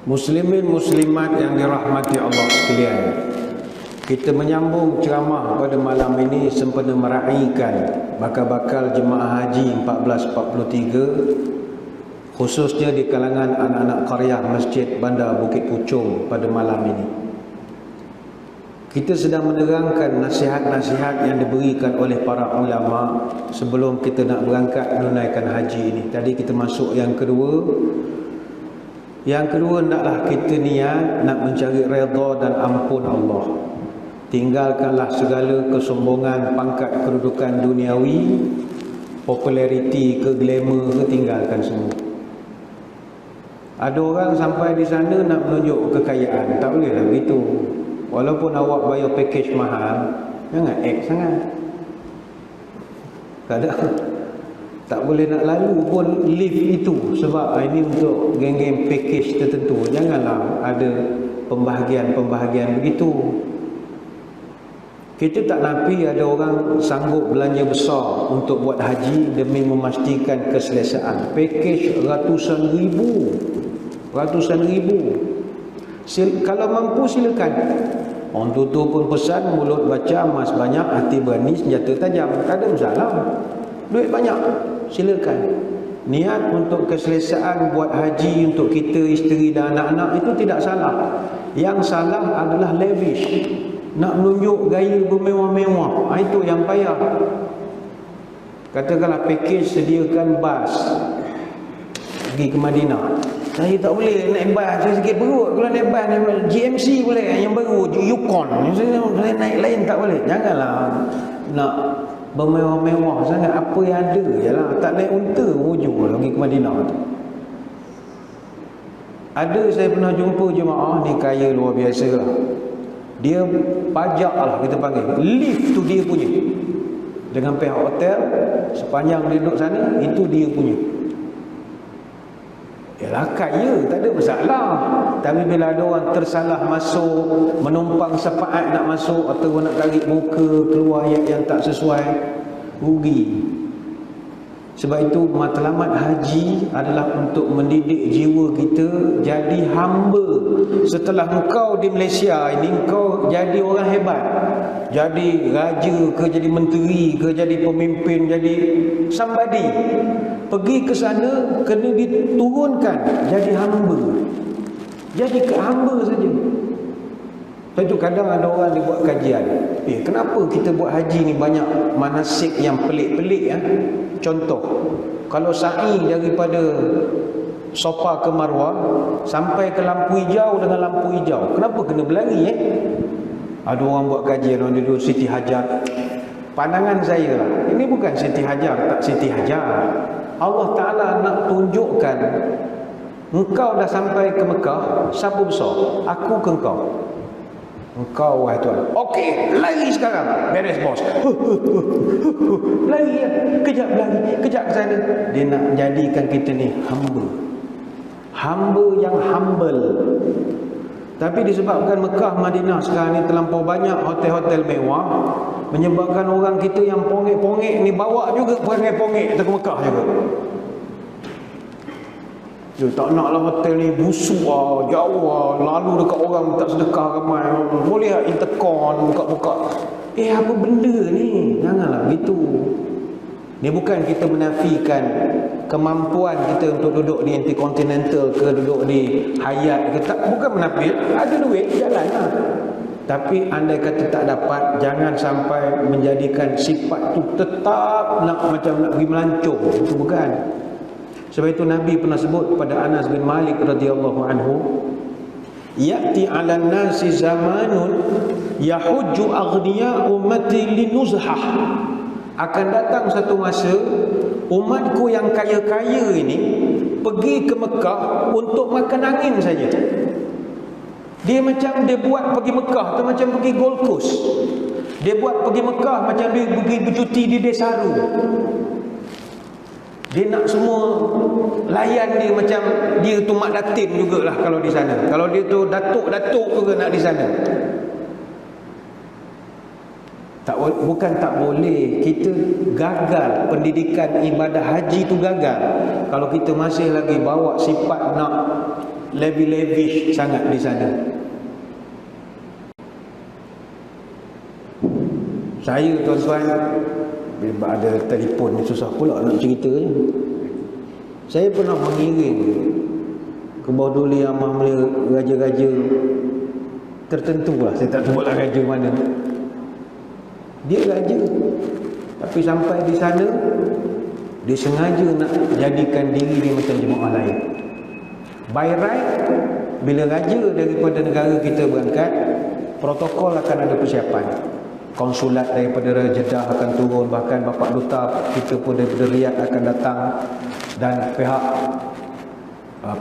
Muslimin muslimat yang dirahmati Allah sekalian, kita menyambung ceramah pada malam ini sempena meraihkan bakal-bakal jemaah haji 1443, khususnya di kalangan anak-anak qaryah Masjid Bandar Bukit Puchong pada malam ini. Kita sedang menerangkan nasihat-nasihat yang diberikan oleh para ulama sebelum kita nak berangkat menunaikan haji ini. Tadi kita masuk yang kedua. Yang kedua, hendaklah kita niat nak mencari redha dan ampun Allah. Tinggalkanlah segala kesombongan, pangkat kedudukan duniawi, populariti ke glamour ke, tinggalkan semua. Ada orang sampai di sana nak menunjuk kekayaan, tak boleh lah begitu. Walaupun awak bayar package mahal, jangan act sangat. Kadang tak boleh nak lalu pun lift itu, sebab ini untuk geng-geng package tertentu. Janganlah ada pembahagian-pembahagian begitu. Kita tak nafi ada orang sanggup belanja besar untuk buat haji demi memastikan keselesaan. Package ratusan ribu. Kalau mampu silakan. Orang tu pun pesan, mulut baca, emas banyak, hati berani, senjata tajam. Tak ada masalah. Duit banyak, silakan. Niat untuk keselesaan buat haji untuk kita, isteri dan anak-anak itu tidak salah. Yang salah adalah lavish, nak menunjuk gaya bermewah-mewah. Itu yang payah. Katakanlah package sediakan bas pergi ke Madinah. Saya tak boleh naik bas, saya sakit perut. Kalau naik bas, GMC boleh, yang baru Yukon. Saya naik lain tak boleh. Janganlah nak bermewah-mewah sangat. Apa yang ada ialah tak naik unta ujung pergi ke Madinah tu. Ada, saya pernah jumpa jemaah ni kaya luar biasa lah. Dia pajak lah kita panggil. Lift tu dia punya. Dengan pihak hotel, sepanjang dia duduk sana, itu dia punya. Yalah kaya, tak ada masalah. Tapi bila ada orang tersalah masuk, menumpang sepaat nak masuk, atau nak tarik muka, keluar yang tak sesuai, rugi. Sebab itu matlamat haji adalah untuk mendidik jiwa kita jadi hamba. Setelah engkau di Malaysia ini, engkau jadi orang hebat, jadi raja ke, jadi menteri ke, jadi pemimpin, jadi somebody. Pergi ke sana kena diturunkan jadi hamba. Jadi ke hamba saja. Lepas itu kadang ada orang dia buat kajian, kenapa kita buat haji ni banyak manasik yang pelik-pelik ya? Contoh, kalau sa'i daripada Safa ke Marwah sampai ke lampu hijau dengan lampu hijau, kenapa kena berlari Ada orang buat kajian, orang duduk Siti Hajar. Pandangan saya lah, ini bukan Siti Hajar, tak Siti Hajar. Allah Ta'ala nak tunjukkan, engkau dah sampai ke Mekah, siapa besar? Aku ke engkau? Engkau wahai Tuhan. Okey, lari sekarang. Beres bos. Lari ya. Kejap lari, kejap ke sana. Dia nak jadikan kita ni hamba. Hamba yang humble. Tapi disebabkan Mekah, Madinah sekarang ni terlampau banyak hotel-hotel mewah, menyebabkan orang kita yang pongek-pongek ni bawa juga perangai pongek ke Mekah juga. Dia tak naklah hotel ni busuk jauh lalu dekat orang tak sedekah ramai. Boleh tak intercon buka-buka. Apa benda ni? Janganlah begitu. Ni bukan kita menafikan kemampuan kita untuk duduk di Intercontinental ke, duduk di Hyatt ke, tak, bukan menafik. Ada duit, jalanlah. Tapi andai kata tak dapat, jangan sampai menjadikan sifat tu tetap nak macam nak pergi melancong. Itu bukan. Sebab itu Nabi pernah sebut kepada Anas bin Malik radhiyallahu anhu, ya'ti 'alan nasi zamanun yahujju aghniya ummati linuzhah. Akan datang satu masa umatku yang kaya-kaya ini pergi ke Mekah untuk makan angin saja. Dia buat pergi Mekah tu macam pergi Gold Coast. Dia buat pergi Mekah macam dia pergi bercuti di Desaru. Dia nak semua layan dia macam dia tu Mak Datin jugalah kalau di sana. Kalau dia tu datuk-datuk juga nak di sana. Bukan tak boleh, kita gagal. Pendidikan ibadah haji tu gagal kalau kita masih lagi bawa sifat nak lavish sangat di sana. Saya tuan-tuan, bila ada telefon ni susah pula nak cerita ni. Saya pernah mengiring ke bawah duli amah raja-raja tertentu lah, saya tak sebutlah raja mana. Dia raja, tapi sampai di sana dia sengaja nak jadikan diri dia macam jemaah lain. By right, bila raja daripada negara kita berangkat, protokol akan ada persiapan. Konsulat daripada Jeddah akan turun, bahkan Bapak Duta kita pun daripada Riyadh akan datang, dan pihak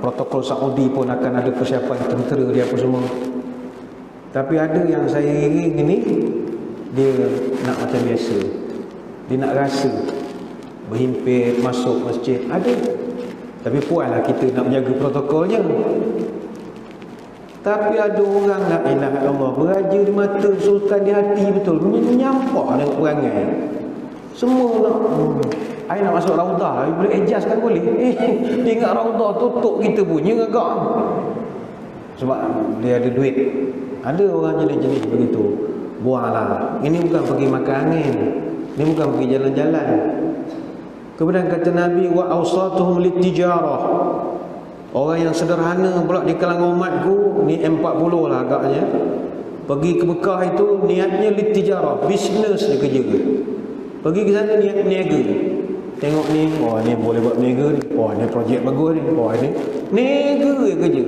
protokol Saudi pun akan ada persiapan tentera dia apa semua. Tapi ada yang saya iring ini, dia nak macam biasa, dia nak rasa berhimpit masuk masjid ada, tapi puaslah kita nak menjaga protokolnya. Tapi ada orang, la ilaha illallah, beraja di mata, sultan di hati, betul, menyampah dengan perangai. Semua nak I nak masuk raudah, I boleh adjust kan boleh. Dia ingat raudah tutup kita punya agak. Sebab dia ada duit. Ada orang jenis-jenis begitu. Buanglah. Ini bukan pergi makan angin, ini bukan pergi jalan-jalan. Kemudian kata Nabi, wa awsatuhum litijarah. Orang yang sederhana pula di kalangan umatku, ni M40 lah agaknya, pergi ke Mekah itu niatnya litijarah, bisnes dia kerja. Pergi ke sana niat niaga. Tengok ni, oh ni boleh buat niaga ni, oh ni projek bagus ni, oh ni niaga dia kerja.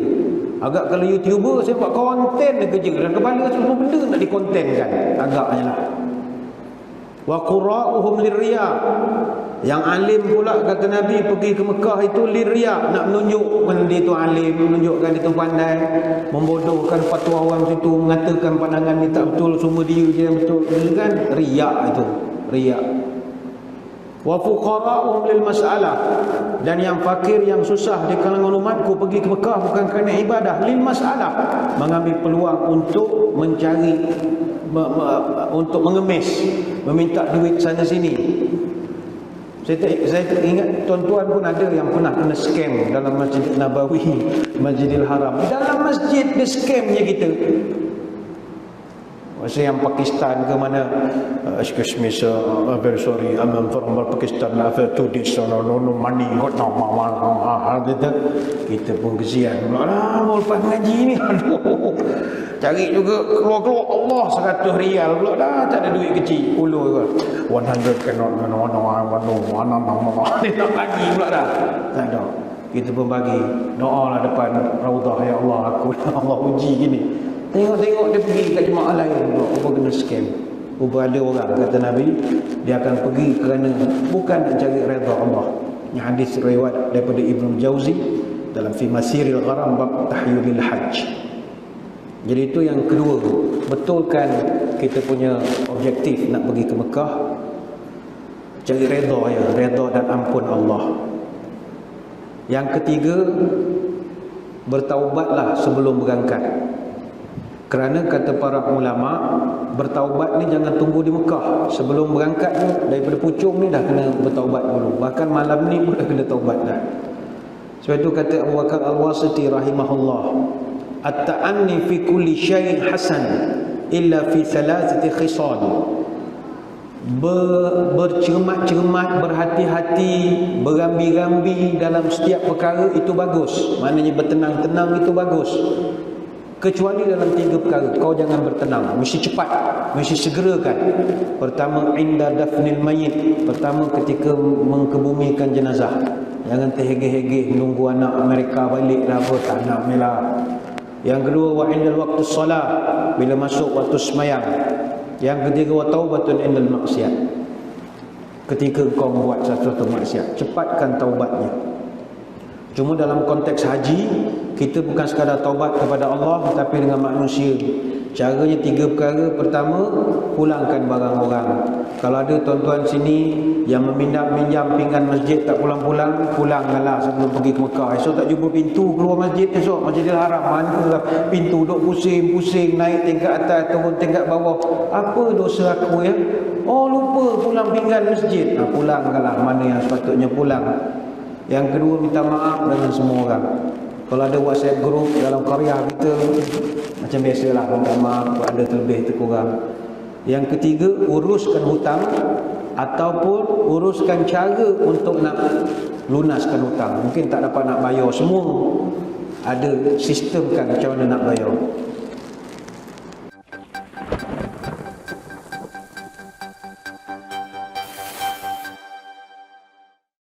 Agak kalau YouTuber saya buat konten dia kerja, dan kepala semua benda nak dikontenkan agaknya lah. Wa qura'uhum lirriya. Yang alim pula kata Nabi pergi ke Mekah itu lirriya, nak menunjukkan dia tu alim, menunjukkan dia tu pandai, membodohkan fatwa orang situ, mengatakan pandangan ni tak betul, semua dia je yang betul. Itu kan riya, itu riya. Wa fuqara'uhum lil mas'alah. Dan yang fakir, yang susah di kalangan umatku pergi ke Mekah bukan kerana ibadah, lil mas'alah, mengambil peluang untuk mencari, untuk mengemis, meminta duit sana sini. Saya ingat tuan-tuan pun ada yang pernah kena scam dalam Masjid Nabawi, Masjidil Haram. Dalam masjid dia scamnya kita. Masa yang Pakistan ke mana, excuse me sir, very sorry, I'm from Pakistan, I have to this, no money, got no mama, kita pun kesian. Mau lepas ngaji ni, aduh, cari juga keluar-keluar Allah 100 rial pula dah, tak ada duit kecil, ulu 100 cannot, dia nak bagi pula dah, tak ada. Kita pun bagi, doa lah depan Raudah, ya Allah, aku Allah uji gini. Tengok-tengok dia pergi kat jemaah lain, apa kena scam. Ada orang kata Nabi, dia akan pergi kerana bukan nak cari redha Allah. Ini hadis riwayat daripada Ibnu Jauzi dalam fi Masiril Gharam bab tahyulil hajj. Jadi itu yang kedua, betulkan kita punya objektif nak pergi ke Mekah, cari redha ya, redha dan ampun Allah. Yang ketiga, bertaubatlah sebelum berangkat. Kerana kata para ulama, bertaubat ni jangan tunggu di Mekah. Sebelum berangkat ni, daripada pucung ni dah kena bertaubat dulu. Bahkan malam ni pun dah kena taubat dah. Sebab itu kata Abu Bakar Al-Wasiti rahimahullah, at-ta'anni fi kulli syai'in hasan illa fi thalathati khisal. Bercermat-cermat, berhati-hati, berambi-rambi dalam setiap perkara itu bagus. Maknanya bertenang-tenang itu bagus. Kecuali dalam 3 perkara. Kau jangan bertenang, mesti cepat, mesti segerakan. Pertama, inda dafnil mayit. Pertama, ketika mengkebumikan jenazah. Jangan terhege-hege nunggu anak mereka balik lah, apa tak nak melah. Yang kedua, wa indal waktu solat, bila masuk waktu semayang. Yang ketiga, wa taubatun indal maksiat, ketika kau buat sesuatu maksiat, cepatkan taubatnya. Cuma dalam konteks haji, kita bukan sekadar taubat kepada Allah, tapi dengan manusia. Caranya 3 perkara. Pertama, pulangkan barang orang. Kalau ada tuan-tuan sini yang minjam pinggan masjid tak pulang-pulang, pulanglah sebelum pergi ke Mekah. Esok tak jumpa pintu keluar masjid, esok Masjidil Haram mana pintu, duk pusing-pusing, naik tingkat atas, turun tingkat bawah. Apa dosa aku ya? Oh, lupa pulang pinggan masjid. Pulanglah mana yang sepatutnya pulang. Yang kedua, minta maaf dengan semua orang. Kalau ada WhatsApp group dalam karya kita, macam biasalah, minta maaf ada terlebih terkurang. Yang ketiga, uruskan hutang ataupun uruskan cara untuk nak lunaskan hutang. Mungkin tak dapat nak bayar semua, ada sistemkan macam mana nak bayar.